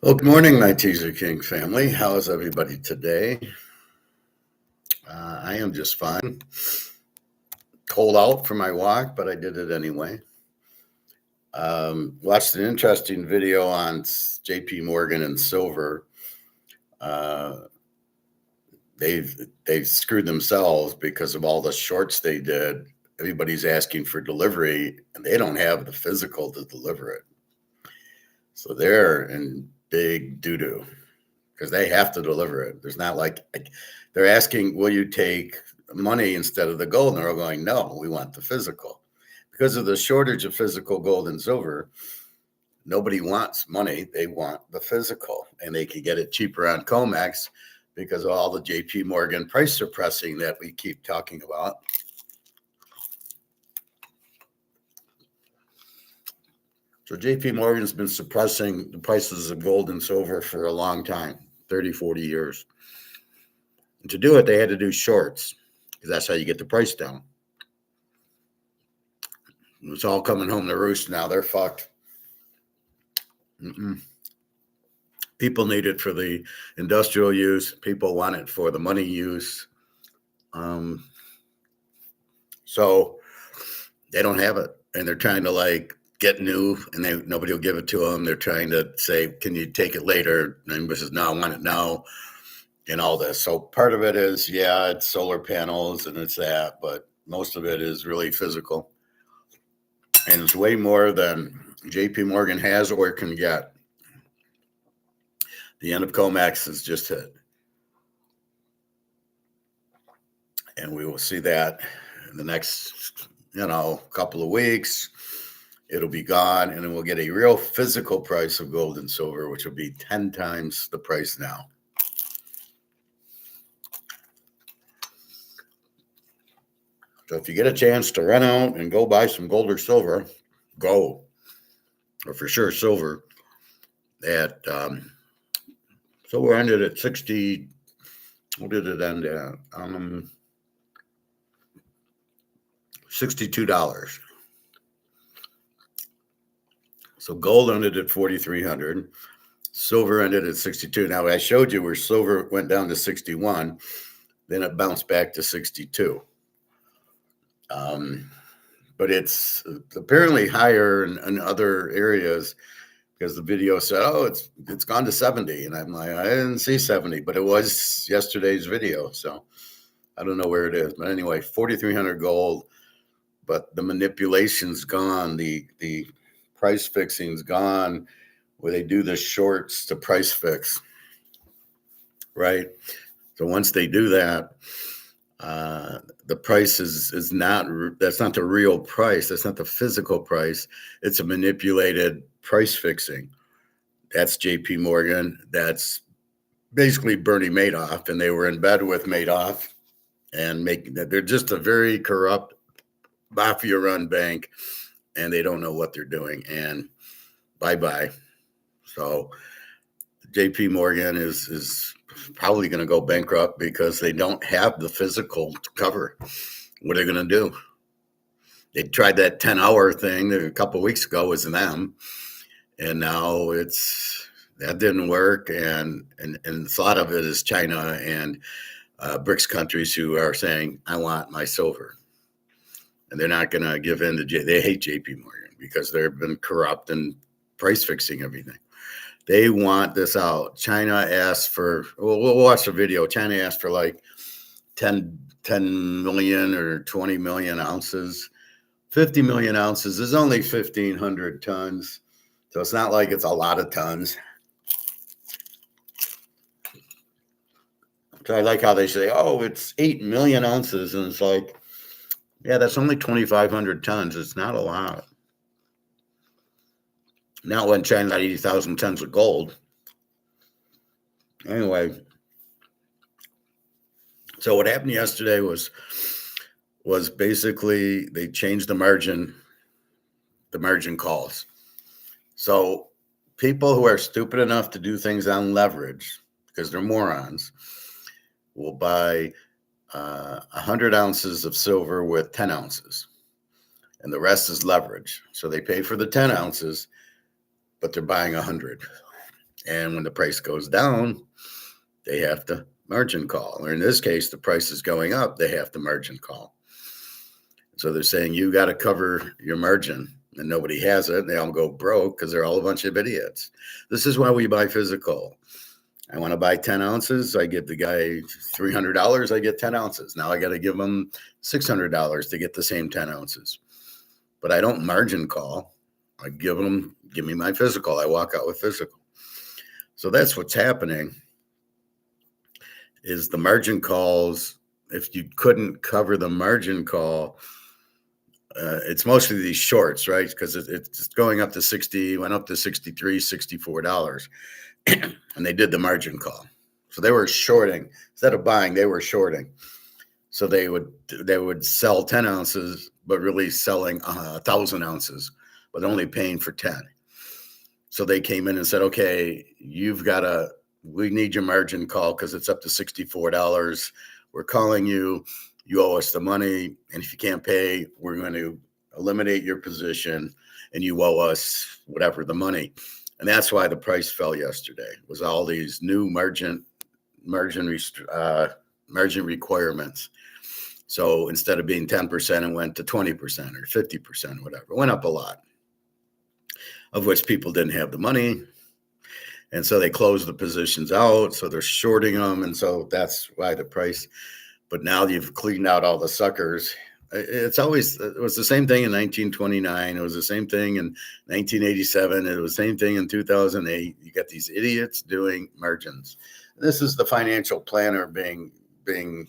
Well, good morning, my Teaserking family. How is everybody today? I am just fine. Cold out for my walk, but I did it anyway. Watched an interesting video on JP Morgan and silver. Uh, they've screwed themselves because of all the shorts they did. Everybody's asking for delivery, and they don't have the physical to deliver it. So they're in big doo-doo because they have to deliver it. There's not like they're asking, will you take money instead of the gold? And they're all going, no, we want the physical. Because of the shortage of physical gold and silver, nobody wants money. They want the physical. And they can get it cheaper on COMEX because of all the JP Morgan price suppressing that we keep talking about. So JP Morgan's been suppressing the prices of gold and silver for a long time, 30, 40 years. And to do it, they had to do shorts because that's how you get the price down. It's all coming home to roost now. They're fucked. People need it for the industrial use. People want it for the money use. So they don't have it. And they're trying to get new, and nobody will give it to them. They're trying to say, can you take it later? And everybody says, no, I want it now. And all this. So part of it is, yeah, it's solar panels and it's that, but most of it is really physical. And it's way more than JP Morgan has or can get. The end of COMEX is just hit. And we will see that in the next, couple of weeks. It'll be gone, and then we'll get a real physical price of gold and silver, which will be 10 times the price now. So if you get a chance to run out and go buy some gold or silver, go. Or for sure silver. At silver ended at 60. What did it end at? $62. So gold ended at 4,300. Silver ended at 62. Now I showed you where silver went down to 61, then it bounced back to 62. But it's apparently higher in other areas because the video said, oh, it's gone to 70. And I'm like, I didn't see 70, but it was yesterday's video. So I don't know where it is. But anyway, 4,300 gold, but the manipulation's gone. The price fixing's gone where they do the shorts to price fix, right? So once they do that, the price is not, that's not the real price. That's not the physical price. It's a manipulated price fixing. That's JP Morgan. That's basically Bernie Madoff. And they were in bed with Madoff and they're just a very corrupt mafia run bank, and they don't know what they're doing, and bye-bye. So JP Morgan is probably going to go bankrupt because they don't have the physical to cover. What are they going to do? They tried that 10-hour thing a couple of weeks ago with them, and now that didn't work. And the thought of it is China and BRICS countries who are saying, I want my silver. And they're not going to give in to they hate JP Morgan because they've been corrupt and price fixing everything. They want this out. China asked for, we'll watch the video. China asked for 10 million or 20 million ounces. 50 million ounces is only 1,500 tons. So it's not like it's a lot of tons. So I like how they say, oh, it's 8 million ounces. And it's like, yeah, that's only 2,500 tons. It's not a lot. Not when China got 80,000 tons of gold. Anyway, so what happened yesterday was basically they changed the margin calls. So people who are stupid enough to do things on leverage, because they're morons, will buy 100 ounces of silver with 10 ounces. And the rest is leverage. So they pay for the 10 ounces, but they're buying 100. And when the price goes down, they have to margin call. Or in this case, the price is going up, they have to margin call. So they're saying you got to cover your margin, and nobody has it. They all go broke because they're all a bunch of idiots. This is why we buy physical. I want to buy 10 ounces. I give the guy $300. I get 10 ounces. Now I got to give him $600 to get the same 10 ounces. But I don't margin call. I give me my physical. I walk out with physical. So that's what's happening is the margin calls. If you couldn't cover the margin call, it's mostly these shorts, right? Because it's going up to 60, went up to $63, $64. And they did the margin call. So they were shorting. Instead of buying, they were shorting. So they would sell 10 ounces, but really selling 1,000 ounces, but only paying for 10. So they came in and said, okay, we need your margin call because it's up to $64. We're calling you. You owe us the money. And if you can't pay, we're going to eliminate your position and you owe us whatever the money. And that's why the price fell yesterday, was all these new margin requirements. So instead of being 10%, it went to 20% or 50%, whatever. It went up a lot, of which people didn't have the money. And so they closed the positions out. So they're shorting them. And so that's why the price. But now you've cleaned out all the suckers. It was the same thing in 1929. It was the same thing in 1987. It was the same thing in 2008. You got these idiots doing margins. This is the financial planner being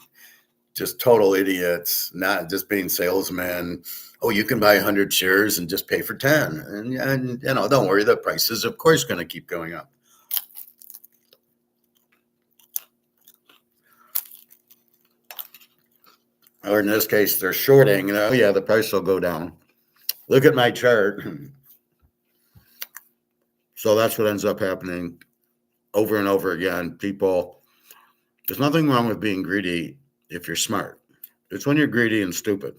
just total idiots, not just being salesmen. Oh, you can buy 100 shares and just pay for 10. And don't worry, the price is, of course, going to keep going up. Or in this case, they're shorting. The price will go down. Look at my chart. So that's what ends up happening over and over again. People, there's nothing wrong with being greedy if you're smart. It's when you're greedy and stupid.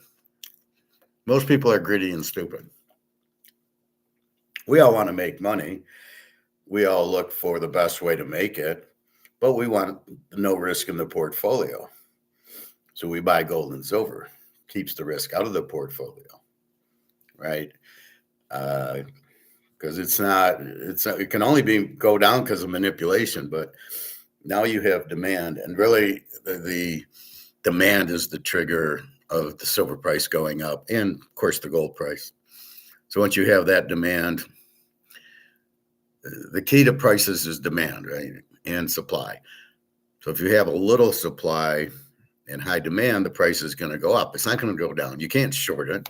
Most people are greedy and stupid. We all want to make money. We all look for the best way to make it, but we want no risk in the portfolio. So we buy gold and silver, keeps the risk out of the portfolio, right? Because it can only go down because of manipulation, but now you have demand, and really the demand is the trigger of the silver price going up, and of course the gold price. So once you have that demand, the key to prices is demand, right? And supply. So if you have a little supply and high demand, the price is going to go up. It's not going to go down. You can't short it.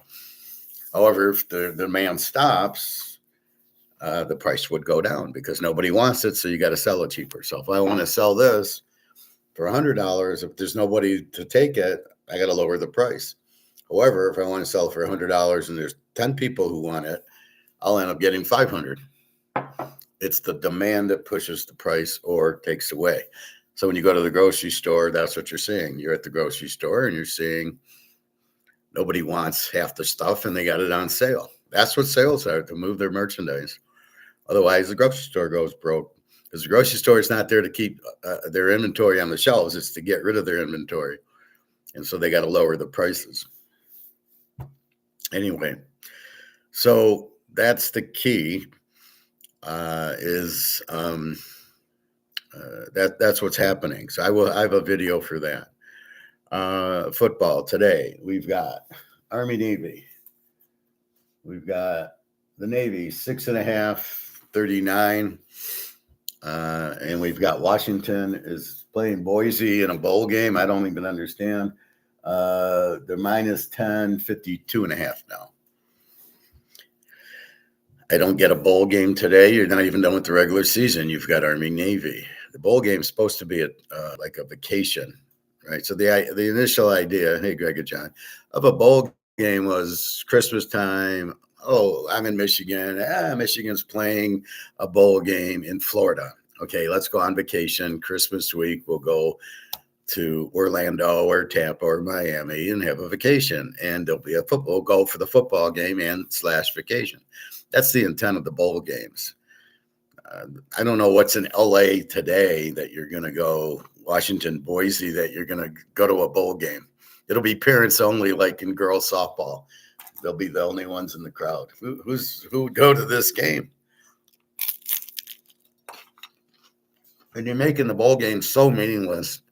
However, if the demand stops, the price would go down because nobody wants it. So you got to sell it cheaper. So if I want to sell this for $100, if there's nobody to take it, I got to lower the price. However, if I want to sell for $100 and there's 10 people who want it, I'll end up getting 500. It's the demand that pushes the price or takes away. So when you go to the grocery store, that's what you're seeing. You're at the grocery store and you're seeing nobody wants half the stuff and they got it on sale. That's what sales are, to move their merchandise. Otherwise, the grocery store goes broke because the grocery store is not there to keep their inventory on the shelves. It's to get rid of their inventory. And so they got to lower the prices. Anyway, so that's the key that's what's happening. So I have a video for that. Football today, we've got Army Navy. We've got the Navy 6.5, 39. And we've got Washington is playing Boise in a bowl game. I don't even understand. They're minus 10, 52.5 now. I don't get a bowl game today. You're not even done with the regular season. You've got Army Navy. The bowl game is supposed to be like a vacation, right? So the initial idea, hey, Greg and John, of a bowl game was Christmas time. Oh, I'm in Michigan. Michigan's playing a bowl game in Florida. Okay, let's go on vacation. Christmas week, we'll go to Orlando or Tampa or Miami and have a vacation. And there'll be we'll go for the football game and / vacation. That's the intent of the bowl games. I don't know what's in LA today that you're going to go, Washington, Boise, that you're going to go to a bowl game. It'll be parents only, like in girls softball. They'll be the only ones in the crowd. Who would go to this game? And you're making the bowl game so meaningless.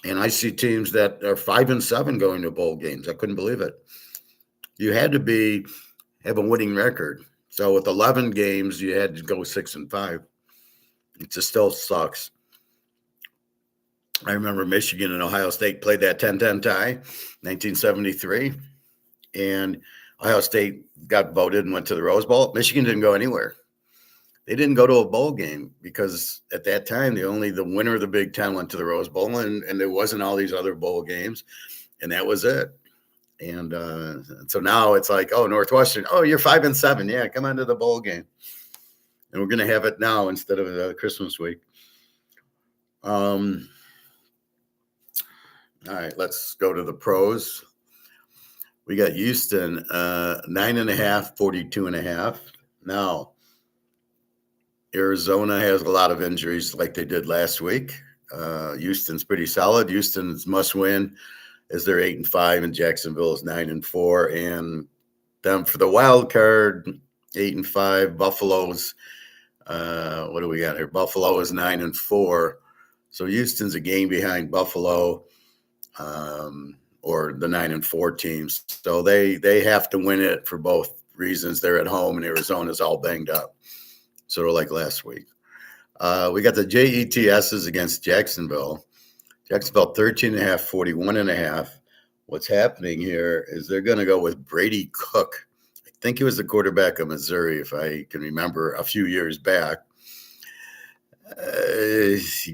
And I see teams that are 5-7 going to bowl games. I couldn't believe it. You had to have a winning record. So with 11 games, you had to go 6-5. It just still sucks. I remember Michigan and Ohio State played that 10-10 tie, 1973. And Ohio State got voted and went to the Rose Bowl. Michigan didn't go anywhere. They didn't go to a bowl game because at that time, the winner of the Big Ten went to the Rose Bowl, and there wasn't all these other bowl games, and that was it. And so now it's like, oh, Northwestern, oh, you're 5-7. Yeah, come on to the bowl game. And we're going to have it now instead of Christmas week. All right, let's go to the pros. We got Houston, 9.5, 42.5. Now, Arizona has a lot of injuries like they did last week. Houston's pretty solid. Houston's must win as they're 8-5, and Jacksonville is 9-4. And them for the wild card, 8-5. Buffalo's what do we got here? Buffalo is 9-4. So Houston's a game behind Buffalo, or the 9-4 teams. So they have to win it for both reasons. They're at home, and Arizona's all banged up. Sort of like last week. We got the JETSs against Jacksonville. Jacksonville 13.5, 41.5. What's happening here is they're going to go with Brady Cook. I think he was the quarterback of Missouri, if I can remember, a few years back.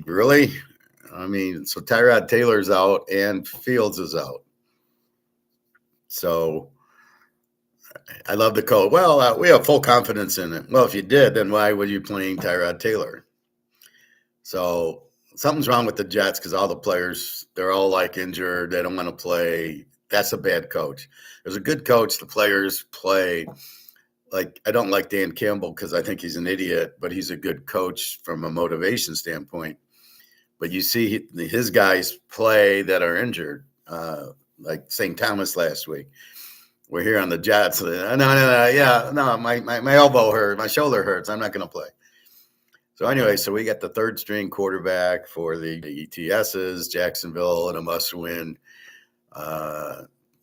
Really? I mean, so Tyrod Taylor's out and Fields is out. So I love the coach. Well, we have full confidence in it. Well, if you did, then why were you playing Tyrod Taylor? So something's wrong with the Jets because all the players, they're all like injured. They don't want to play. That's a bad coach. There's a good coach. The players play. Like, I don't like Dan Campbell because I think he's an idiot, but he's a good coach from a motivation standpoint. But you see his guys play that are injured, like St. Thomas last week. We're here on the Jets. No, my elbow hurts, my shoulder hurts. I'm not going to play. So anyway, so we got the third string quarterback for the ETSs, Jacksonville, and a must win,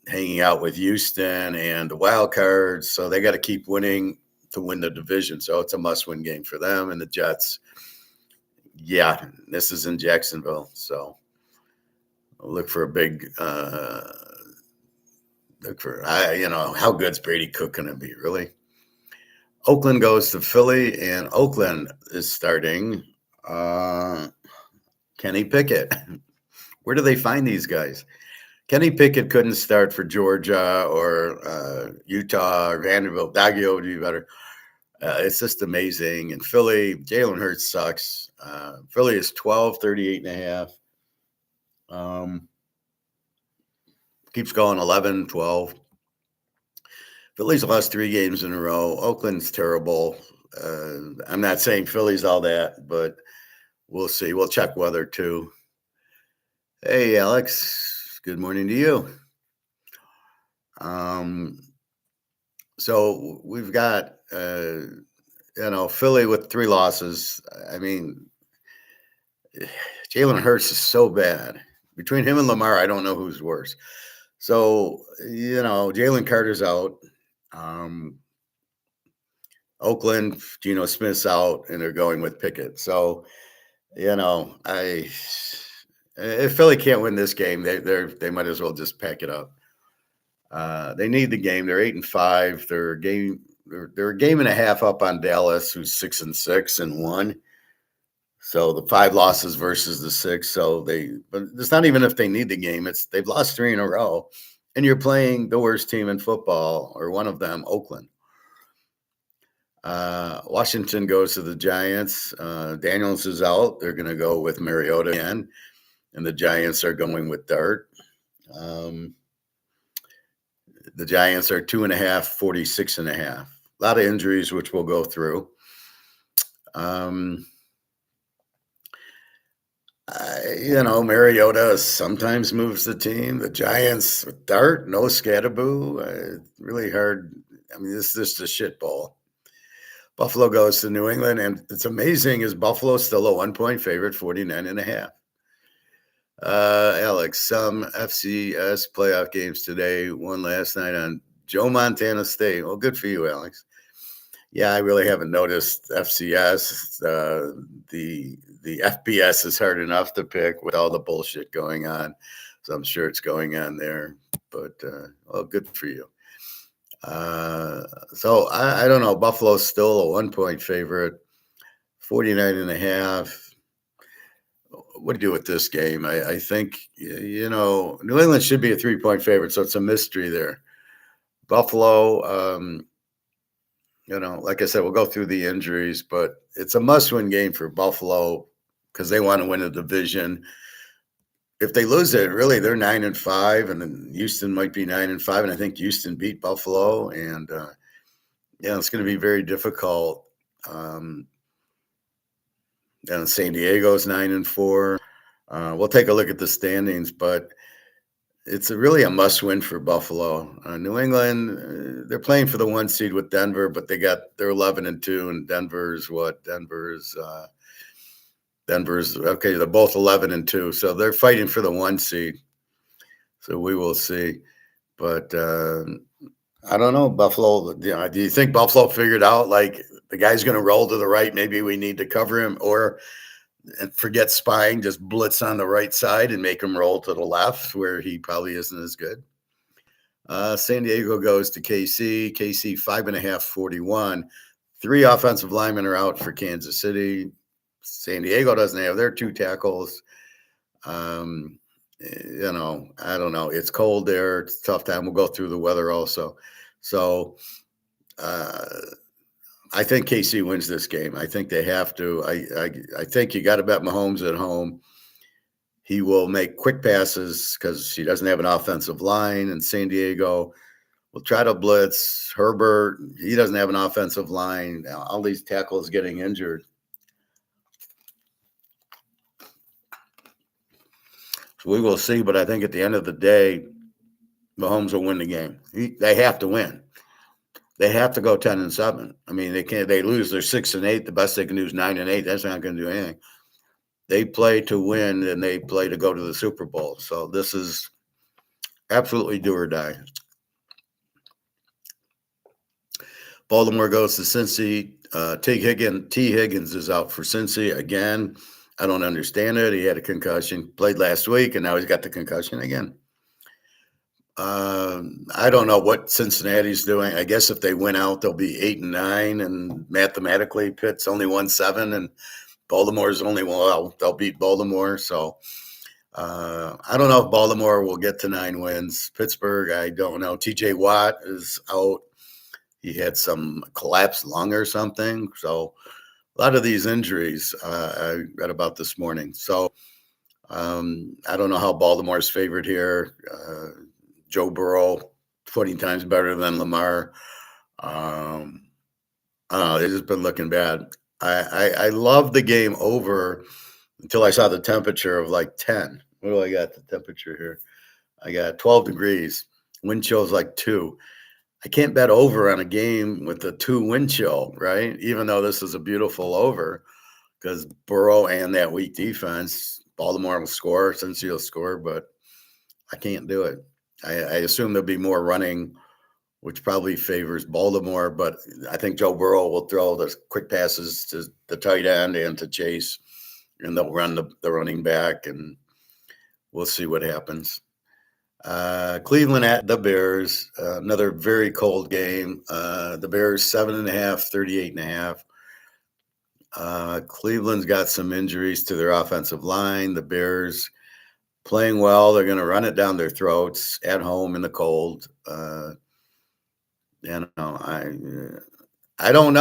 hanging out with Houston and the wild cards. So they got to keep winning to win the division. So it's a must win game for them. And the Jets, yeah, this is in Jacksonville. So I'll look for a big, how good's Brady Cook going to be, really? Oakland goes to Philly, and Oakland is starting Kenny Pickett. Where do they find these guys? Kenny Pickett couldn't start for Georgia or Utah or Vanderbilt. Daggio would be better. It's just amazing. And Philly, Jalen Hurts sucks. Philly is 12, 38.5. Keeps going 11, 12. Philly's lost 3 games in a row. Oakland's terrible. I'm not saying Philly's all that, but we'll see. We'll check weather too. Hey, Alex. Good morning to you. So we've got, Philly with 3 losses. I mean, Jalen Hurts is so bad. Between him and Lamar, I don't know who's worse. So, Jalen Carter's out. Oakland, Geno Smith's out, and they're going with Pickett. So, if Philly can't win this game, they might as well just pack it up. They need the game. They're 8-5. They're a game and a half up on Dallas, who's 6-6-1. So the 5 losses versus the 6. But it's not even if they need the game. It's they've lost 3 in a row, and you're playing the worst team in football, or one of them, Oakland. Washington goes to the Giants. Daniels is out. They're going to go with Mariota again, and the Giants are going with Dart. The Giants are 2.5, 46.5. A lot of injuries, which we'll go through. Um, Mariota sometimes moves the team. The Giants with Dart, no Scatterboo. Really hard. I mean, this is just a shit bowl. Buffalo goes to New England, and it's amazing. Is Buffalo still a 1-point favorite, 49.5? Alex, some FCS playoff games today. One last night on Joe Montana State. Well, good for you, Alex. Yeah, I really haven't noticed FCS. The FBS is hard enough to pick with all the bullshit going on. So I'm sure it's going on there. But, well, good for you. So I don't know. Buffalo's still a 1-point favorite, 49.5. What do you do with this game? I think, New England should be a 3-point favorite. So it's a mystery there. Buffalo, like I said, we'll go through the injuries, but it's a must-win game for Buffalo because they want to win a division. If they lose it, really, they're 9-5, and then Houston might be 9-5, and I think Houston beat Buffalo, and it's going to be very difficult. And San Diego's 9-4. We'll take a look at the standings, but it's really a must-win for Buffalo. New England, they're playing for the 1 seed with Denver, but they're 11-2, and Denver's okay. They're both 11-2, so they're fighting for the 1 seed. So we will see, but I don't know. Buffalo. Do you think Buffalo figured out like the guy's going to roll to the right? Maybe we need to cover him, or and forget spying, just blitz on the right side and make him roll to the left where he probably isn't as good. San Diego goes to KC. KC 5.5, 41. 3 offensive linemen are out for Kansas City. San Diego doesn't have their 2 tackles. I don't know. It's cold there. It's a tough time. We'll go through the weather also. So I think KC wins this game. I think they have to. I think you got to bet Mahomes at home. He will make quick passes because he doesn't have an offensive line. And San Diego will try to blitz. Herbert, he doesn't have an offensive line. All these tackles getting injured. So we will see. But I think at the end of the day, Mahomes will win the game. They have to win. They have to go 10-7. I mean, they can't. They lose. They're 6-8. The best they can do is 9-8. That's not going to do anything. They play to win, and they play to go to the Super Bowl. So this is absolutely do or die. Baltimore goes to Cincy. T. Higgins is out for Cincy again. I don't understand it. He had a concussion. Played last week, and now he's got the concussion again. I don't know what Cincinnati's doing. I guess if they win out, they'll be 8-9, and mathematically, Pitt's only won 7, and Baltimore's they'll beat Baltimore. So I don't know if Baltimore will get to 9 wins. Pittsburgh, I don't know. T.J. Watt is out. He had some collapsed lung or something. So a lot of these injuries I read about this morning. So I don't know how Baltimore's favored here. Joe Burrow, 20 times better than Lamar. It's just been looking bad. I love the game over until I saw the temperature of like 10. What do I got the temperature here? I got 12 degrees. Wind chill's like 2. I can't bet over on a game with a 2 wind chill, right? Even though this is a beautiful over, because Burrow and that weak defense, Baltimore will score, Cincy will score, but I can't do it. I assume there'll be more running, which probably favors Baltimore, but I think Joe Burrow will throw the quick passes to the tight end and to Chase, and they'll run the running back, and we'll see what happens. Cleveland at the Bears, another very cold game. The Bears 7.5, 38.5. Cleveland's got some injuries to their offensive line. The Bears playing well. They're going to run it down their throats at home in the cold. I don't know. I don't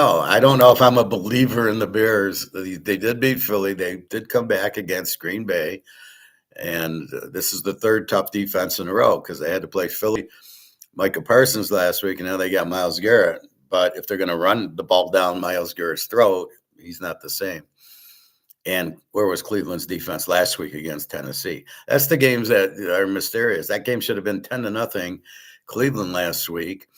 know if I'm a believer in the Bears. They did beat Philly. They did come back against Green Bay. And this is the 3rd tough defense in a row because they had to play Philly, Micah Parsons last week, and now they got Myles Garrett. But if they're going to run the ball down Myles Garrett's throat, he's not the same. And where was Cleveland's defense last week against Tennessee? That's the games that are mysterious. That game should have been 10-0 Cleveland last week,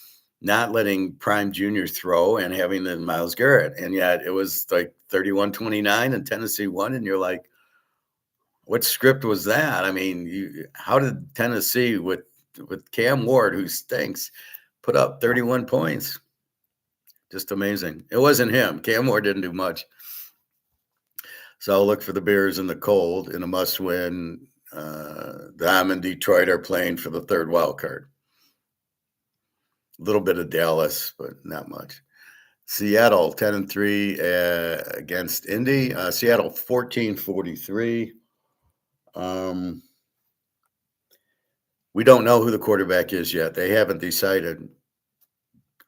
not letting Prime Jr. throw and having the Myles Garrett. And yet it was like 31-29 and Tennessee won. And you're like, what script was that? I mean, how did Tennessee with Cam Ward, who stinks, put up 31 points? Just amazing. It wasn't him. Cam Ward didn't do much. So I'll look for the Bears in the cold in a must-win. Them and Detroit are playing for the third wild card. A little bit of Dallas, but not much. Seattle 10-3 against Indy. Seattle 14-43. We don't know who the quarterback is yet. They haven't decided.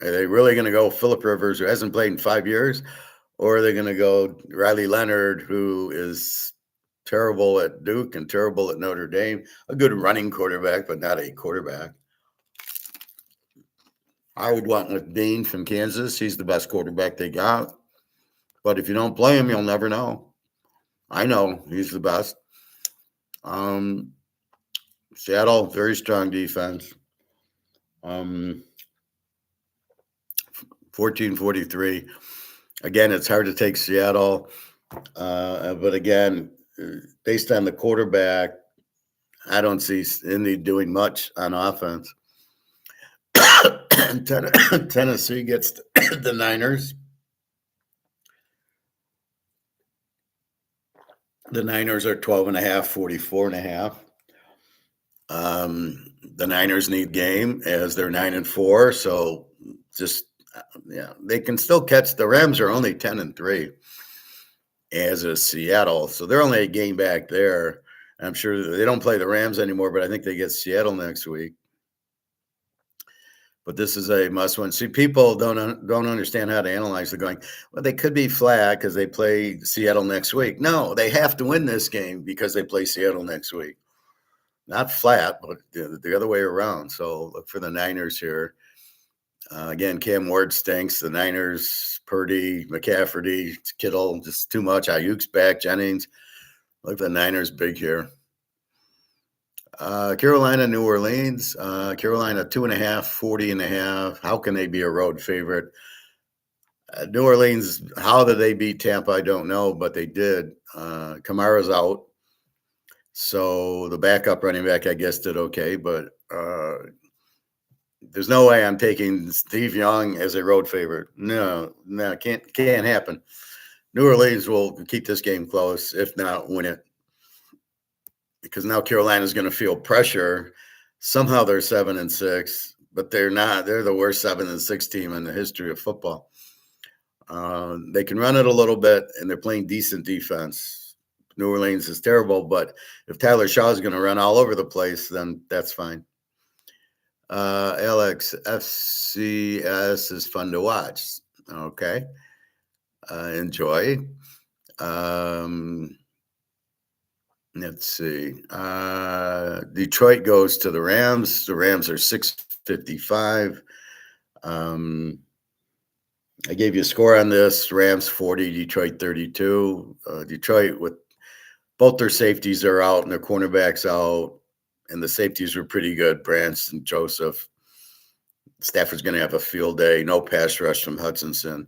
Are they really going to go Phillip Rivers, who hasn't played in 5 years? Or are they going to go Riley Leonard, who is terrible at Duke and terrible at Notre Dame? A good running quarterback, but not a quarterback. I would want with Dean from Kansas. He's the best quarterback they got. But if you don't play him, you'll never know. I know he's the best. Seattle, very strong defense. 14-43. Again, it's hard to take Seattle. But again, based on the quarterback, I don't see Indy doing much on offense. Tennessee gets the Niners. The Niners are 12.5, 44.5. The Niners need game as they're 9-4. So just, they can still catch. The Rams are only 10-3 as is Seattle. So they're only a game back there. I'm sure they don't play the Rams anymore, but I think they get Seattle next week. But this is a must-win. See, people don't understand how to analyze. They're going, well, they could be flat because they play Seattle next week. No, they have to win this game because they play Seattle next week. Not flat, but the other way around. So look for the Niners here. Again, Cam Ward stinks. The Niners, Purdy, McCafferty, Kittle, just too much. Ayuk's back, Jennings. Look for the Niners big here. Carolina, New Orleans. Carolina 2.5, 40.5. How can they be a road favorite? New Orleans, how did they beat Tampa? I don't know, but they did. Kamara's out. So the backup running back, I guess, did okay, but there's no way I'm taking Steve Young as a road favorite. No, can't happen. New Orleans will keep this game close, if not win it. Because now Carolina's going to feel pressure. Somehow they're 7-6, but they're not. They're the worst 7-6 team in the history of football. They can run it a little bit, and they're playing decent defense. New Orleans is terrible, but if Tyler Shaw is going to run all over the place, then that's fine. Alex, FCS is fun to watch. Okay. Enjoy. Let's see. Detroit goes to the Rams. The Rams are 655. I gave you a score on this. Rams 40, Detroit 32. Detroit, with both their safeties are out and their cornerbacks out, and the safeties were pretty good. Brance and Joseph. Stafford's going to have a field day. No pass rush from Hutchinson.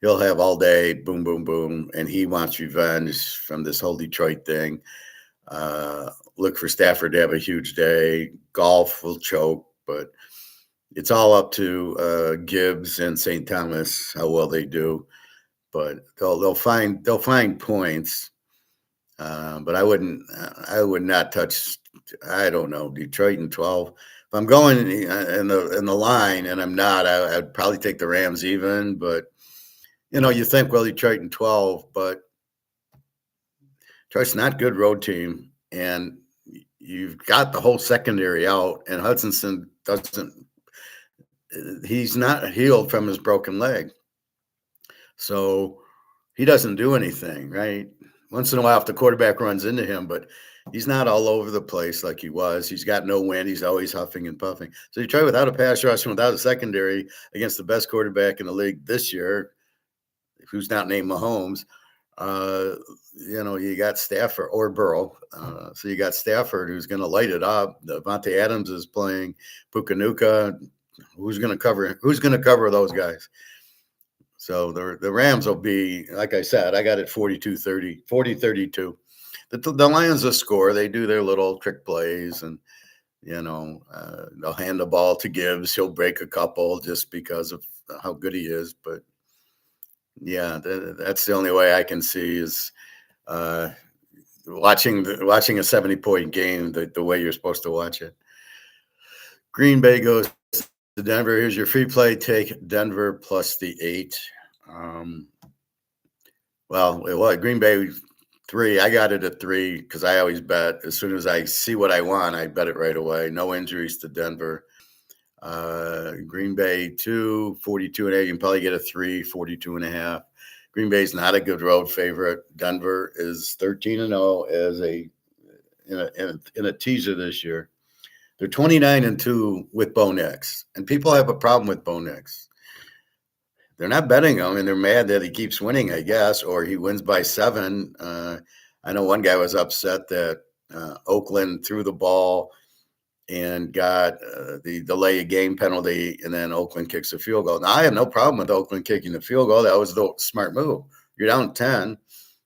He'll have all day, boom, boom, boom, and he wants revenge from this whole Detroit thing. Look for Stafford to have a huge day. Golf will choke, but it's all up to Gibbs and St. Thomas how well they do. But they'll find points. But I would not touch. I don't know, Detroit in 12. If I'm going in the line and I'm not, I'd probably take the Rams even. But you think, well, Detroit in 12, but Detroit's not a good road team, and you've got the whole secondary out, and Hutchinson he's not healed from his broken leg. So he doesn't do anything, right? Once in a while, if the quarterback runs into him, but he's not all over the place like he was. He's got no wind. He's always huffing and puffing. So Detroit without a pass rush and without a secondary against the best quarterback in the league this year, who's not named Mahomes. Uh, you got Stafford or Burrow. So you got Stafford who's going to light it up. Devontae Adams is playing. Pukanuka. Who's going to cover? Who's going to cover those guys? So the Rams will be, like I said, I got it 42-30, 40-32. The Lions will score. They do their little trick plays, and they'll hand the ball to Gibbs. He'll break a couple just because of how good he is. But yeah, that's the only way I can see is watching a 70-point game the way you're supposed to watch it. Green Bay goes to Denver. Here's your free play. Take Denver plus the 8. Green Bay 3. I got it at 3 because I always bet as soon as I see what I want, I bet it right away. No injuries to Denver. Green Bay 2, 42.5. You can probably get a 3, 42.5. Green Bay's not a good road favorite. Denver is 13-0 as in a teaser this year. They're 29-2 with Bo Nix, and people have a problem with Bo Nix. They're not betting him, and they're mad that he keeps winning, I guess, or he wins by 7. I know one guy was upset that Oakland threw the ball and got the delay of game penalty, and then Oakland kicks a field goal. Now, I have no problem with Oakland kicking the field goal. That was the smart move. You're down 10.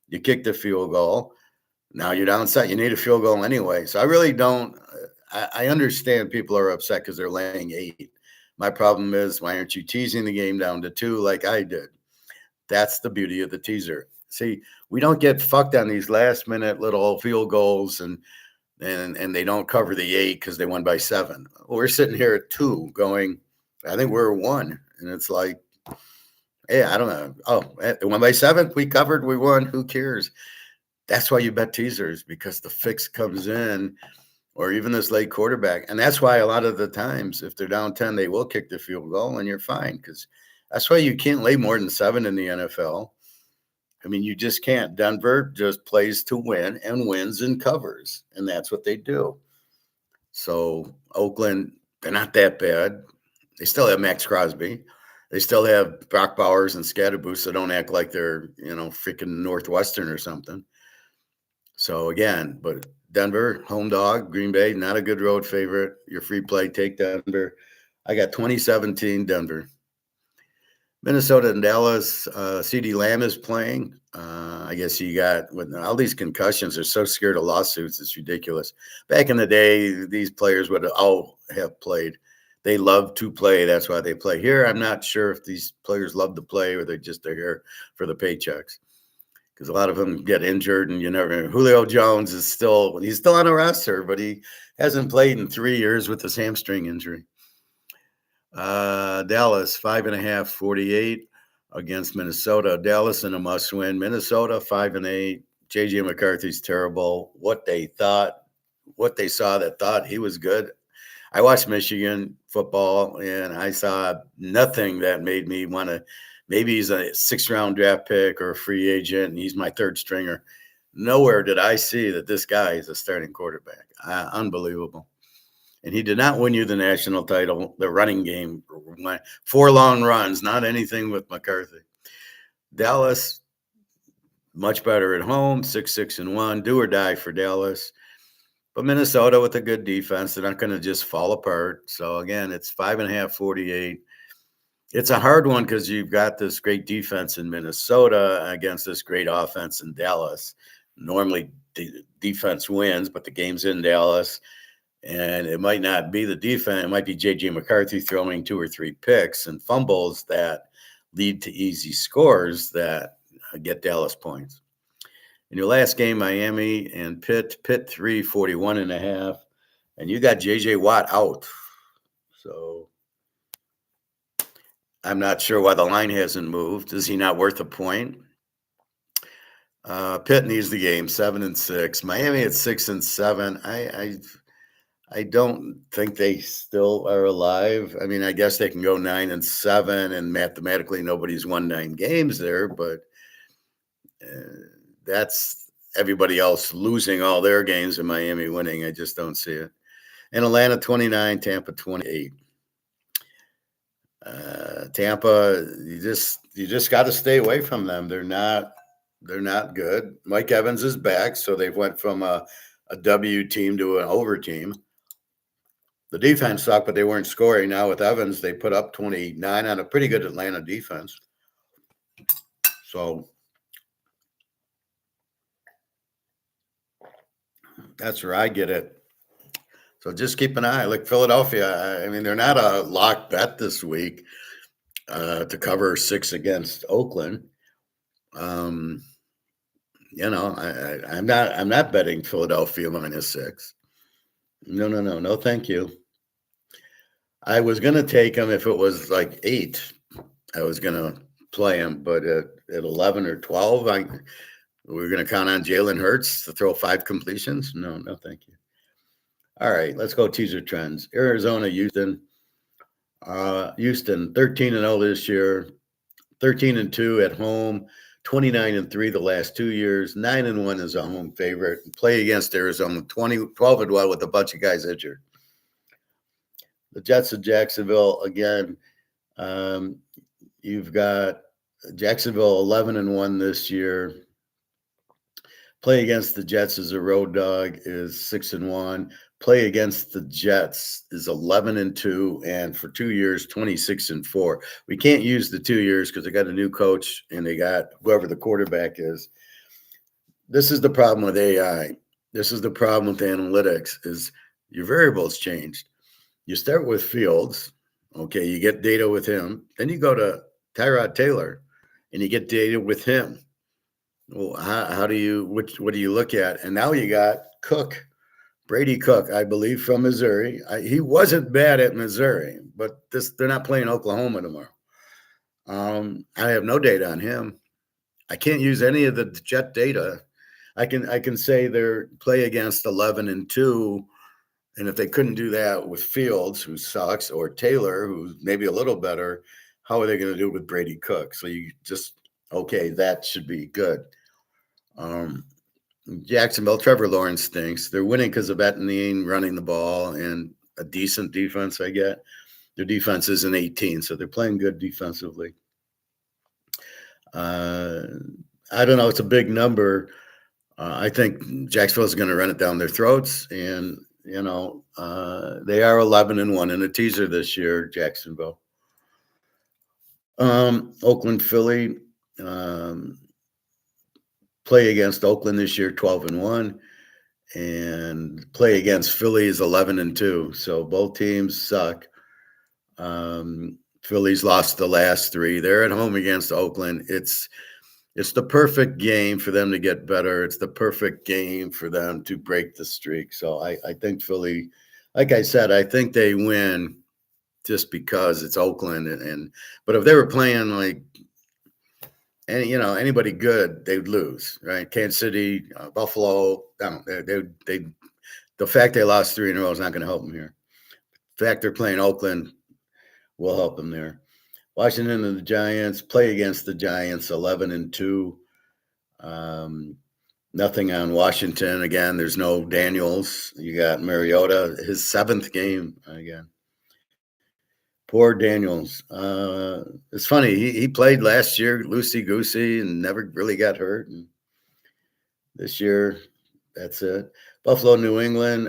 You kick the field goal. Now you're down 7. You need a field goal anyway. So I really don't I understand people are upset because they're laying 8. My problem is, why aren't you teasing the game down to 2 like I did? That's the beauty of the teaser. See, we don't get fucked on these last-minute little field goals and they don't cover the 8 because they won by 7. We're sitting here at 2 going, I think we're 1. And it's like, hey, I don't know. Oh, they won by 7. We covered. We won. Who cares? That's why you bet teasers, because the fix comes in, or even this late quarterback. And that's why a lot of the times, if they're down 10, they will kick the field goal and you're fine, because that's why you can't lay more than 7 in the NFL. I mean, you just can't. Denver just plays to win and wins and covers, and that's what they do. So Oakland, they're not that bad. They still have Max Crosby. They still have Brock Bowers and Scatterboost, so don't act like they're, freaking Northwestern or something. So again, but Denver, home dog. Green Bay, not a good road favorite. Your free play, take Denver. I got 2017 Denver. Minnesota and Dallas, CD Lamb is playing. I guess you got, with all these concussions, they're so scared of lawsuits. It's ridiculous. Back in the day, these players would all have played. They love to play. That's why they play. Here, I'm not sure if these players love to play or they're here for the paychecks, because a lot of them get injured, and you never. Julio Jones he's still on a roster, but he hasn't played in 3 years with his hamstring injury. Dallas 5.5, 48 against Minnesota. Dallas in a must win. Minnesota 5-8. JJ McCarthy's terrible. What they saw that thought he was good. I watched Michigan football, and I saw nothing that made me want to. Maybe he's a 6th-round draft pick or a free agent, and he's my 3rd stringer. Nowhere did I see that this guy is a starting quarterback. Unbelievable. And he did not win you the national title. The running game, 4 long runs, not anything with McCarthy. Dallas, much better at home, 6-1, do or die for Dallas. But Minnesota with a good defense, they're not going to just fall apart. So again, it's 5.5, 48. It's a hard one because you've got this great defense in Minnesota against this great offense in Dallas. Normally, the defense wins, but the game's in Dallas. And it might not be the defense. It might be J.J. McCarthy throwing 2 or 3 picks and fumbles that lead to easy scores that get Dallas points. In your last game, Miami and Pitt 3, 41.5. And you got J.J. Watt out. So I'm not sure why the line hasn't moved. Is he not worth a point? Pitt needs the game, 7-6. Miami at 6-7. I don't think they still are alive. I mean, I guess they can go 9-7, and mathematically nobody's won 9 games there, but that's everybody else losing all their games and Miami winning. I just don't see it. And Atlanta 29, Tampa 28. Tampa, you just got to stay away from them. They're not good. Mike Evans is back, so they've went from a W team to an over team. The defense sucked, but they weren't scoring. Now with Evans, they put up 29 on a pretty good Atlanta defense. So that's where I get it. So just keep an eye. Like Philadelphia, I mean, they're not a lock bet this week to cover 6 against Oakland. I'm not betting Philadelphia -6. No, thank you. I was gonna take them if it was like 8. I was gonna play them, but at 11 or 12, we're gonna count on Jalen Hurts to throw 5 completions. No, thank you. All right, let's go teaser trends. Arizona, Houston. Houston 13-0 this year, 13-2 at home, 29-3 the last 2 years, 9-1 is a home favorite. Play against Arizona 12-1 with a bunch of guys injured. The Jets of Jacksonville again. You've got Jacksonville 11-1 this year. Play against the Jets as a road dog is 6-1. Play against the Jets is 11-2, and for 2 years, 26-4. We can't use the 2 years because they got a new coach and they got whoever the quarterback is. This is the problem with AI. This is the problem with analytics is your variables changed. You start with Fields, okay, you get data with him. Then you go to Tyrod Taylor and you get data with him. Well, what do you look at? And now you got Cook. Brady Cook, I believe, from Missouri. He wasn't bad at Missouri, but they're not playing Oklahoma tomorrow. I have no data on him. I can't use any of the Jet data. I can say they're play against 11-2, and if they couldn't do that with Fields, who sucks, or Taylor, who's maybe a little better, how are they going to do it with Brady Cook? So you just that should be good. Jacksonville, Trevor Lawrence stinks. They're winning because of Etienne running the ball and a decent defense, I get. Their defense is an 18, so they're playing good defensively. I don't know. It's a big number. I think Jacksonville is going to run it down their throats, and, they are 11-1 in a teaser this year, Jacksonville. Oakland, Philly. Play against Oakland this year, 12-1, and play against Philly is 11-2. So both teams suck. Philly's lost the last 3. They're at home against Oakland. It's the perfect game for them to get better. It's the perfect game for them to break the streak. So I think Philly, like I said, I think they win just because it's Oakland. But if they were playing like anybody good, they'd lose, right? Kansas City, Buffalo. The fact they lost 3 in a row is not going to help them here. The fact they're playing Oakland will help them there. Washington and the Giants play against the Giants, 11-2. Nothing on Washington. Again, there's no Daniels. You got Mariota, his 7th game again. Poor Daniels. It's funny. He played last year loosey-goosey and never really got hurt. And this year, that's it. Buffalo, New England.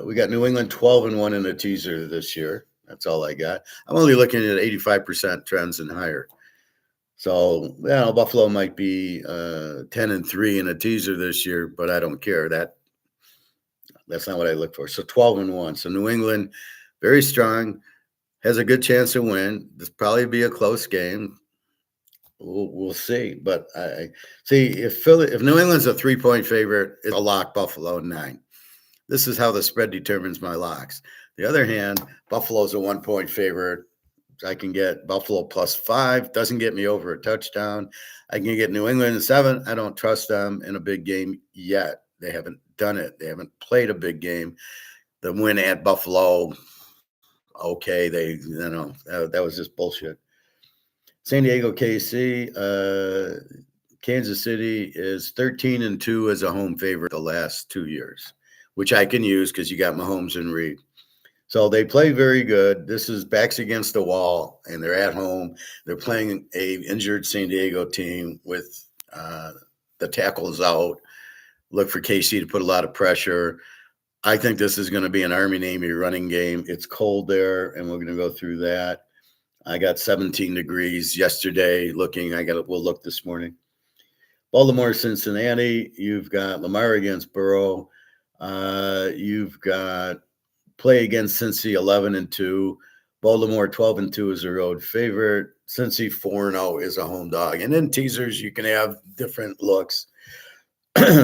We got New England 12-1 in a teaser this year. That's all I got. I'm only looking at 85% trends and higher. So, Buffalo might be 10-3 in a teaser this year, but I don't care. That's not what I look for. So 12-1. So New England, very strong. Has a good chance to win. This probably be a close game. We'll see. But I see if New England's a 3-point favorite, it's a lock. Buffalo 9. This is how the spread determines my locks. The other hand, Buffalo's a 1-point favorite. I can get Buffalo +5. Doesn't get me over a touchdown. I can get New England at 7. I don't trust them in a big game yet. They haven't done it. They haven't played a big game. The win at Buffalo. Okay, that was just bullshit. San Diego, KC, Kansas City is 13-2 as a home favorite the last 2 years, which I can use because you got Mahomes and Reed. So they play very good. This is backs against the wall, and they're at home. They're playing a injured San Diego team with the tackles out. Look for KC to put a lot of pressure. I think this is going to be an Army-Navy running game. It's cold there, and we're going to go through that. I got 17 degrees yesterday. We'll look this morning. Baltimore, Cincinnati. You've got Lamar against Burrow. You've got play against Cincy 11-2. Baltimore 12-2 is a road favorite. Cincy 4-0 is a home dog. And in teasers, you can have different looks.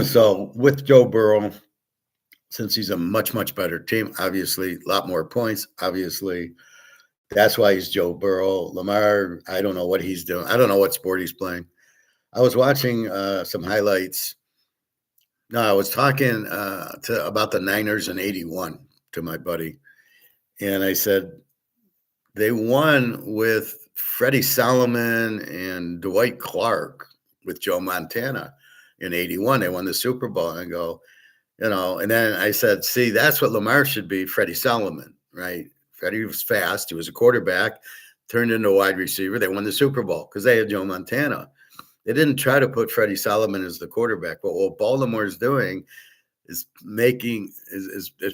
So with Joe Burrow, since he's a much, much better team, obviously, a lot more points, obviously. That's why he's Joe Burrow. Lamar, I don't know what he's doing. I don't know what sport he's playing. I was watching some highlights. No, I was talking about the Niners in 81 to my buddy. And I said, they won with Freddie Solomon and Dwight Clark with Joe Montana in 81. They won the Super Bowl. And I go, and then I said, see, that's what Lamar should be, Freddie Solomon, right? Freddie was fast. He was a quarterback, turned into a wide receiver. They won the Super Bowl because they had Joe Montana. They didn't try to put Freddie Solomon as the quarterback. But what Baltimore is doing is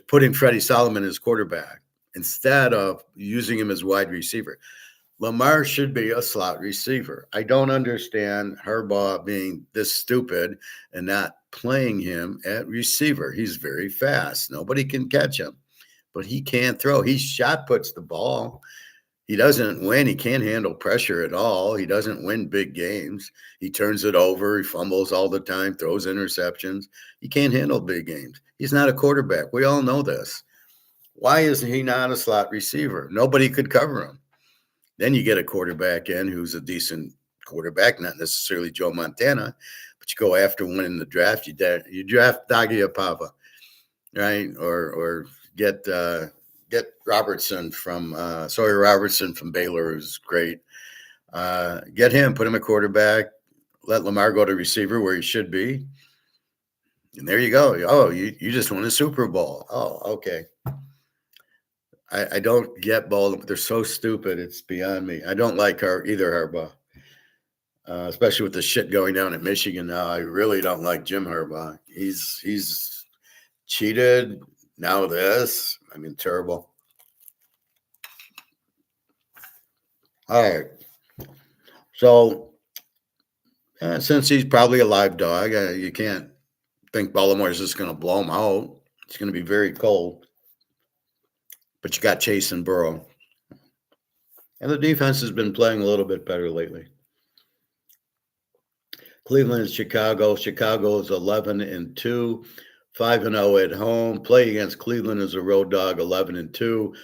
putting Freddie Solomon as quarterback instead of using him as wide receiver. Lamar should be a slot receiver. I don't understand Harbaugh being this stupid and not playing him at receiver. He's very fast. Nobody can catch him, but he can't throw. He shot puts the ball. He doesn't win. He can't handle pressure at all. He doesn't win big games. He turns it over. He fumbles all the time, throws interceptions. He can't handle big games. He's not a quarterback. We all know this. Why is he not a slot receiver? Nobody could cover him. Then you get a quarterback in who's a decent quarterback, not necessarily Joe Montana, but you go after one in the draft. You draft Tagovailoa, right? Or get Robertson from Sawyer Robertson from Baylor, who's great. Get him, put him at quarterback, let Lamar go to receiver where he should be. And there you go. Oh, you just won a Super Bowl. Oh, okay. I don't get Baltimore. They're so stupid. It's beyond me. I don't like either Harbaugh, especially with the shit going down at Michigan now. I really don't like Jim Harbaugh. He's cheated. Now this. I mean, terrible. All right. So since he's probably a live dog, you can't think Baltimore is just going to blow him out. It's going to be very cold. But you got Chase and Burrow. And the defense has been playing a little bit better lately. Cleveland and Chicago. Chicago is 11-2, 5-0 at home. Play against Cleveland as a road dog, 11-2.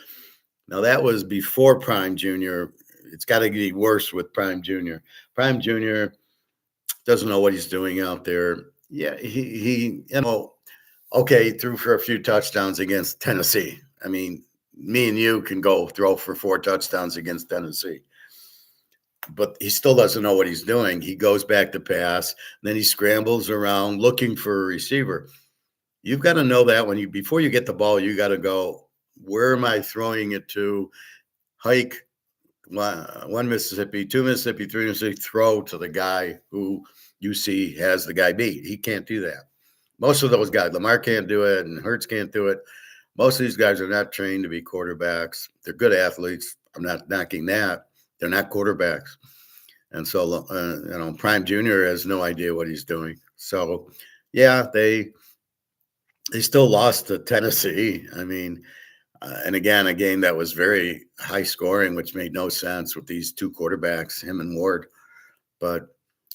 Now, that was before Prime Jr. It's got to get worse with Prime Jr. Prime Jr. doesn't know what he's doing out there. Yeah, he threw for a few touchdowns against Tennessee. I mean, me and you can go throw for 4 touchdowns against Tennessee. But he still doesn't know what he's doing. He goes back to pass, then he scrambles around looking for a receiver. You've got to know that before you get the ball, you got to go, where am I throwing it to? Hike, 1 Mississippi, 2 Mississippi, 3 Mississippi, throw to the guy who you see has the guy beat. He can't do that. Most of those guys, Lamar can't do it, and Hurts can't do it. Most of these guys are not trained to be quarterbacks. They're good athletes. I'm not knocking that. They're not quarterbacks. And so, Prime Jr. has no idea what he's doing. So, yeah, they still lost to Tennessee. I mean, and again, a game that was very high scoring, which made no sense with these 2 quarterbacks, him and Ward. But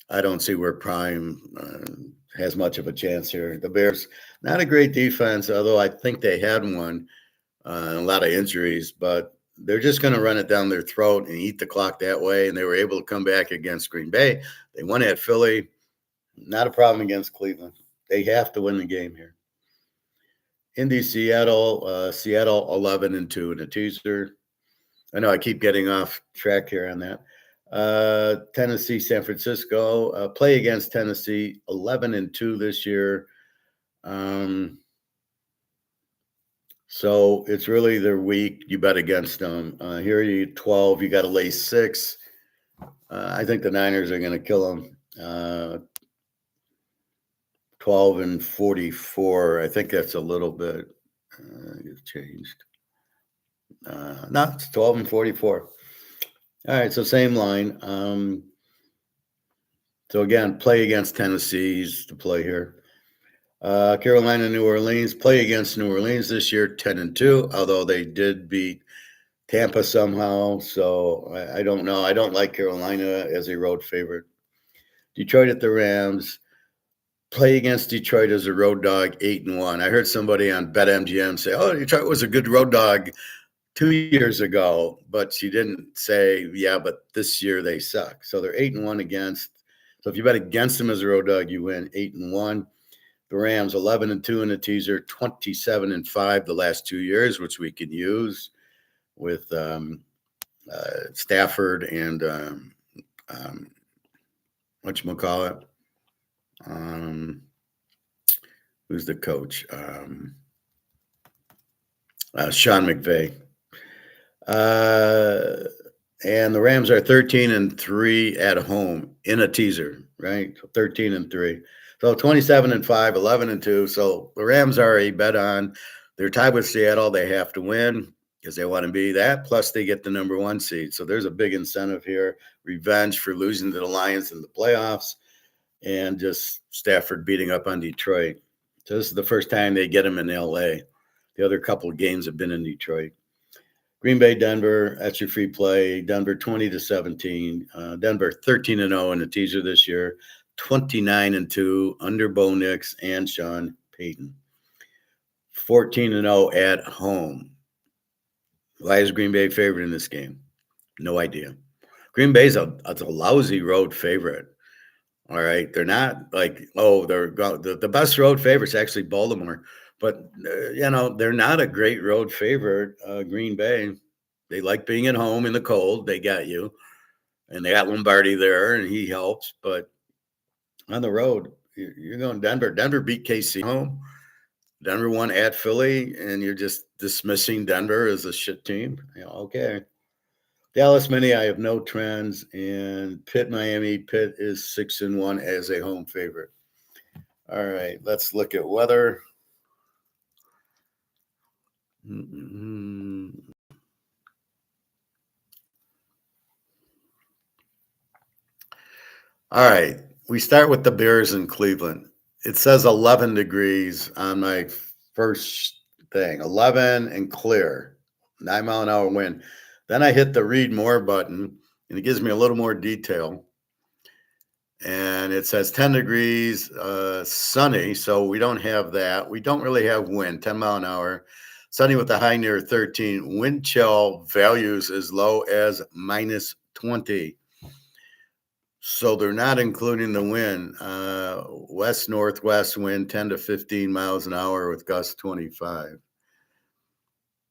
I don't see where Prime has much of a chance here. The Bears, not a great defense, although I think they had one, a lot of injuries, but they're just going to run it down their throat and eat the clock that way. And they were able to come back against Green Bay. They won at Philly. Not a problem against Cleveland. They have to win the game here. Indy, Seattle, Seattle 11-2 in a teaser. I know I keep getting off track here on that. Tennessee, San Francisco, play against Tennessee, 11-2 this year. So it's really their week. You bet against them. Here you 12. You got to lay 6. I think the Niners are going to kill them. 12 and 44. I think that's a little bit. It's changed. No, it's 12 and 44. All right, so same line. So again, play against Tennessee's the play here. Carolina, New Orleans, play against New Orleans this year, 10 and 2, although they did beat Tampa somehow. So I don't know. I don't like Carolina as a road favorite. Detroit at the Rams, play against Detroit as a road dog, 8 and 1. I heard somebody on BetMGM say, "Oh, Detroit was a good road dog 2 years ago," but she didn't say, "Yeah, but this year they suck." So they're 8 and 1 against. So if you bet against them as a road dog, you win 8 and 1. The Rams 11 and 2 in the teaser, 27 and 5 the last 2 years, which we can use with Stafford and whatchamacallit. Who's the coach? Sean McVay. And the Rams are 13 and 3 at home in a teaser, right? 13 and 3. So 27 and 5, 11 and 2. So the Rams are a bet on. They're tied with Seattle. They have to win because they want to be that. Plus, they get the number 1 seed. So there's a big incentive here. Revenge for losing to the Lions in the playoffs and just Stafford beating up on Detroit. So this is the first time they get him in L.A. The other couple of games have been in Detroit. Green Bay, Denver, that's your free play. Denver 20 to 17. Denver 13 and 0 in the teaser this year. 29 and 2 under Bo Nix and Sean Payton. 14 and 0 at home. Why is Green Bay favorite in this game? No idea. Green Bay's a lousy road favorite. All right, they're not like they're the best road favorite's actually Baltimore. But, they're not a great road favorite, Green Bay. They like being at home in the cold. They got you. And they got Lombardi there, and he helps. But on the road, you're going Denver. Denver beat KC home. Denver won at Philly, and you're just dismissing Denver as a shit team. Okay. Dallas, Mini, I have no trends. And Pitt, Miami. Pitt is 6 and 1 as a home favorite. All right, let's look at weather. All right, we start with the Bears in Cleveland. It says 11 degrees on my first thing, 11 and clear, 9-mile-an-hour wind. Then I hit the read more button, and it gives me a little more detail. And it says 10 degrees, sunny, so we don't have that. We don't really have wind, 10 mile an hour. Sunny with a high near 13. Wind chill values as low as minus 20. So they're not including the wind. West-northwest wind, 10 to 15 miles an hour with gusts 25.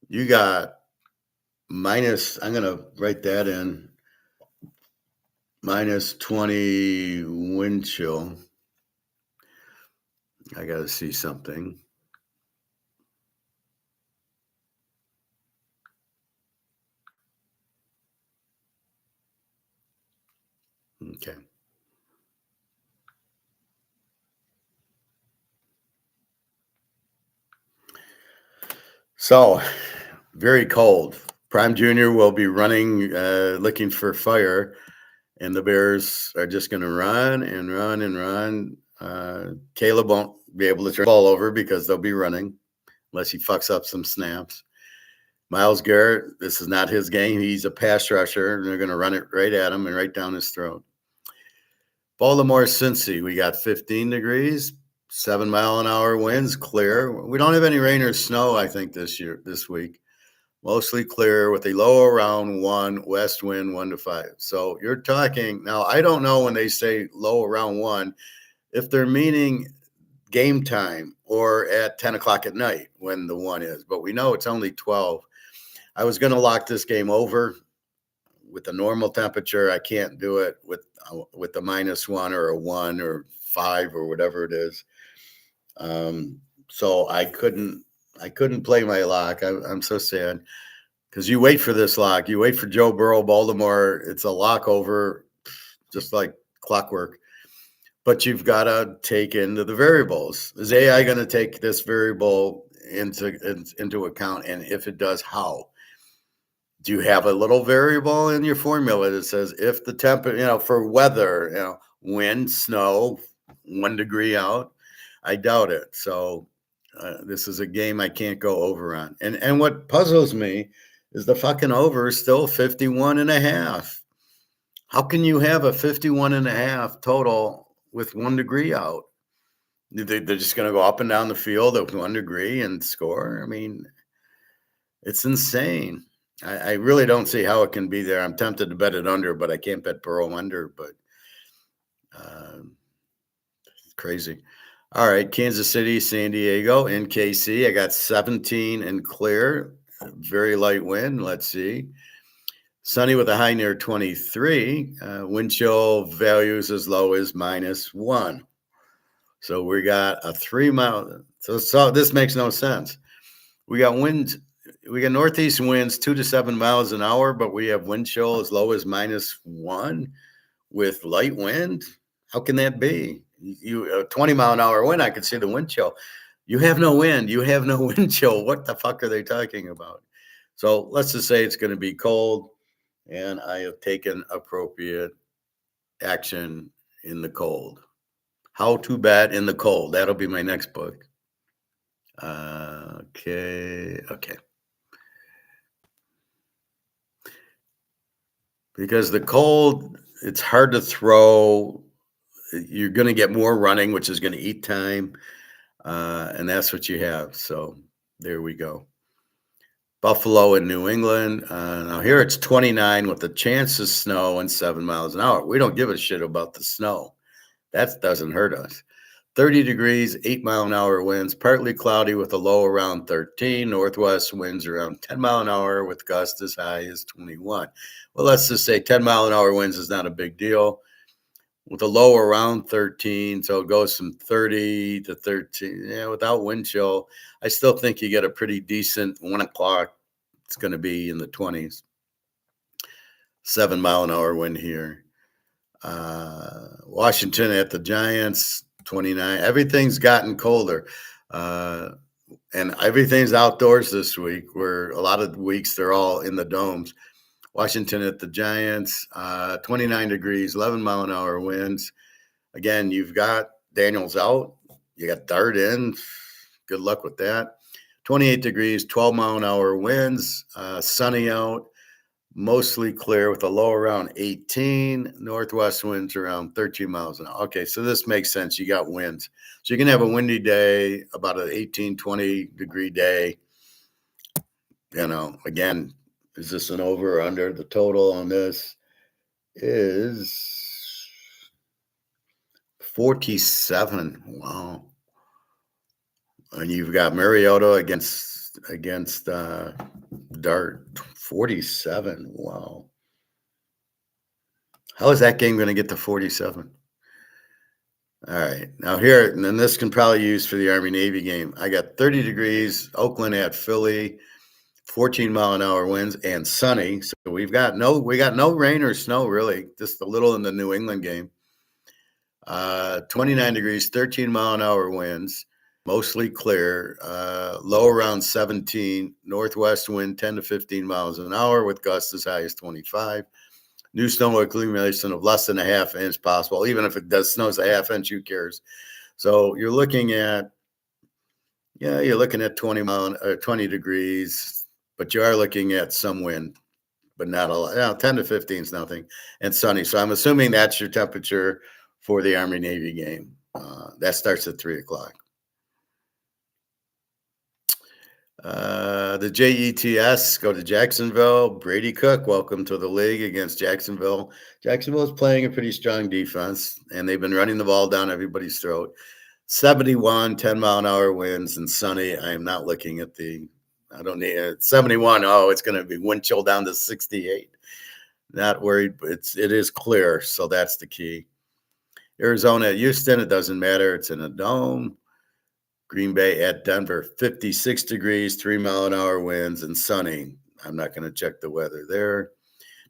You got minus, I'm going to write that in, minus 20 wind chill. I got to see something. Okay. So, very cold. Prime Jr. will be running, looking for fire, and the Bears are just going to run and run and run. Caleb won't be able to turn the ball over because they'll be running unless he fucks up some snaps. Myles Garrett, this is not his game. He's a pass rusher, and they're going to run it right at him and right down his throat. Baltimore, Cincy, we got 15 degrees, 7-mile-an-hour winds, clear. We don't have any rain or snow, I think, this week. Mostly clear with a low around 1, west wind 1 to 5. So you're talking now. I don't know when they say low around 1 if they're meaning game time or at 10 o'clock at night when the 1 is, but we know it's only 12. I was going to lock this game over with the normal temperature. I can't do it with the -1 or a 1 or 5 or whatever it is. So I couldn't I couldn't play my lock. I'm so sad because you wait for this lock. You wait for Joe Burrow, Baltimore. It's a lock over, just like clockwork. But you've got to take into the variables. Is AI going to take this variable into account? And if it does, how? Do you have a little variable in your formula that says if the temperature, for weather, wind, snow, 1 degree out? I doubt it. So this is a game I can't go over on. And what puzzles me is the fucking over is still 51 and a half. How can you have a 51 and a half total with 1 degree out? They're just going to go up and down the field at 1 degree and score? I mean, it's insane. I really don't see how it can be there. I'm tempted to bet it under, but I can't bet Burrow under. But crazy. All right, Kansas City, San Diego, in KC. I got 17 and clear. Very light wind. Let's see. Sunny with a high near 23. Wind chill values as low as -1. So we got a 3 mile. So this makes no sense. We got winds. We got northeast winds 2 to 7 miles an hour, but we have wind chill as low as -1 with light wind. How can that be? You a 20-mile-an-hour wind, I could see the wind chill. You have no wind. You have no wind chill. What the fuck are they talking about? So let's just say it's going to be cold, and I have taken appropriate action in the cold. How to bet in the cold. That'll be my next book. Okay. Because the cold, it's hard to throw. You're going to get more running, which is going to eat time. And that's what you have. So there we go. Buffalo in New England. Now here it's 29 with the chance of snow and 7 miles an hour. We don't give a shit about the snow. That doesn't hurt us. 30 degrees, 8-mile-an-hour winds, partly cloudy with a low around 13, northwest winds around 10 mile an hour with gusts as high as 21. Well, let's just say 10-mile-an-hour winds is not a big deal with a low around 13. So it goes from 30 to 13. Yeah, without wind chill, I still think you get a pretty decent 1 o'clock. It's going to be in the 20s. 7-mile-an-hour wind here. Washington at the Giants, 29. Everything's gotten colder. And everything's outdoors this week, where a lot of weeks they're all in the domes. Washington at the Giants, 29 degrees, 11-mile-an-hour winds. Again, you've got Daniels out. You got Dart in. Good luck with that. 28 degrees, 12-mile-an-hour winds, sunny out. Mostly clear with a low around 18, northwest winds around 13 miles an hour. Okay, so this makes sense. You got winds. So you can have a windy day, about an 18, 20-degree day. Again, is this an over or under? The total on this is 47. Wow. And you've got Mariota against Dart, 47. Wow. How is that game going to get to 47? All right. Now here, and then this can probably use for the Army-Navy game. I got 30 degrees, Oakland at Philly, 14-mile-an-hour winds, and sunny. So we got no rain or snow, really, just a little in the New England game. 29 degrees, 13-mile-an-hour winds, mostly clear, low around 17, northwest wind 10 to 15 miles an hour with gusts as high as 25. New snow accumulation of less than a half inch possible. Even if it does snows a half inch, who cares? So you're looking at 20 degrees, but you are looking at some wind, but not a lot. 10 to 15 is nothing, and sunny. So I'm assuming that's your temperature for the Army-Navy game. That starts at 3 o'clock. The Jets go to Jacksonville. Brady Cook, welcome to the league against Jacksonville. Jacksonville is playing a pretty strong defense, and they've been running the ball down everybody's throat. 71, 10-mile-an-hour winds and sunny. I am not looking at I don't need it. 71. Oh, it's going to be wind chill down to 68. Not worried. It is clear, so that's the key. Arizona at Houston, it doesn't matter. It's in a dome. Green Bay at Denver, 56 degrees, 3-mile-an-hour winds, and sunny. I'm not going to check the weather there.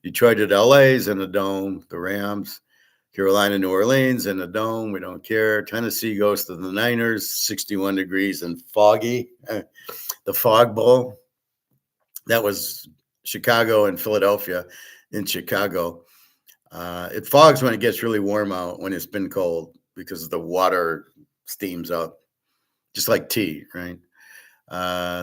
Detroit at LA's in the dome. The Rams. Carolina, New Orleans in the dome. We don't care. Tennessee goes to the Niners, 61 degrees and foggy. The Fog Bowl. That was Chicago and Philadelphia in Chicago. It fogs when it gets really warm out, when it's been cold, because the water steams up, just like tea, right?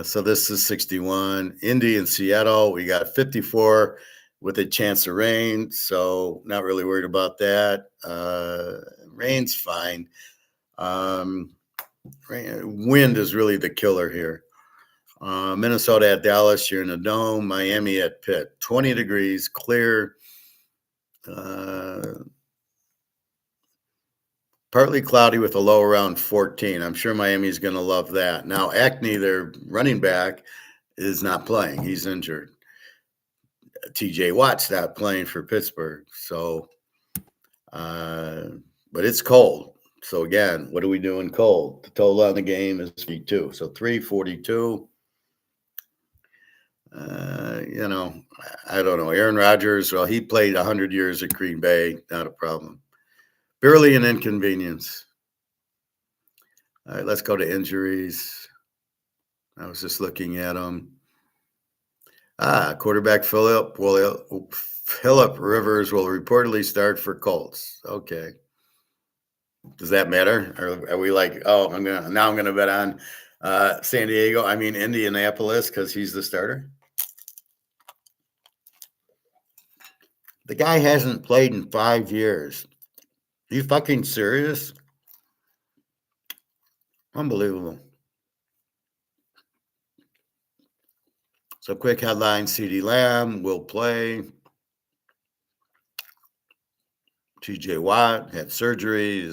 So this is 61. Indy and Seattle, we got 54 with a chance of rain, so not really worried about that. Rain's fine. Wind is really the killer here. Minnesota at Dallas, you're in the dome. Miami at Pitt, 20 degrees, clear. Partly cloudy with a low around 14. I'm sure Miami's going to love that. Now, Acme, their running back, is not playing. He's injured. TJ Watt's not playing for Pittsburgh. So, but it's cold. So, again, what are we doing cold? The total on the game is 42. So, 342. I don't know. Aaron Rodgers, well, he played 100 years at Green Bay. Not a problem. Barely an inconvenience. All right, let's go to injuries. I was just looking at them. Quarterback Philip Rivers will reportedly start for Colts. Okay. Does that matter? Or are we like, oh, I'm gonna bet on Indianapolis because he's the starter? The guy hasn't played in 5 years. Are you fucking serious? Unbelievable. So quick headline, CeeDee Lamb will play. TJ Watt had surgery.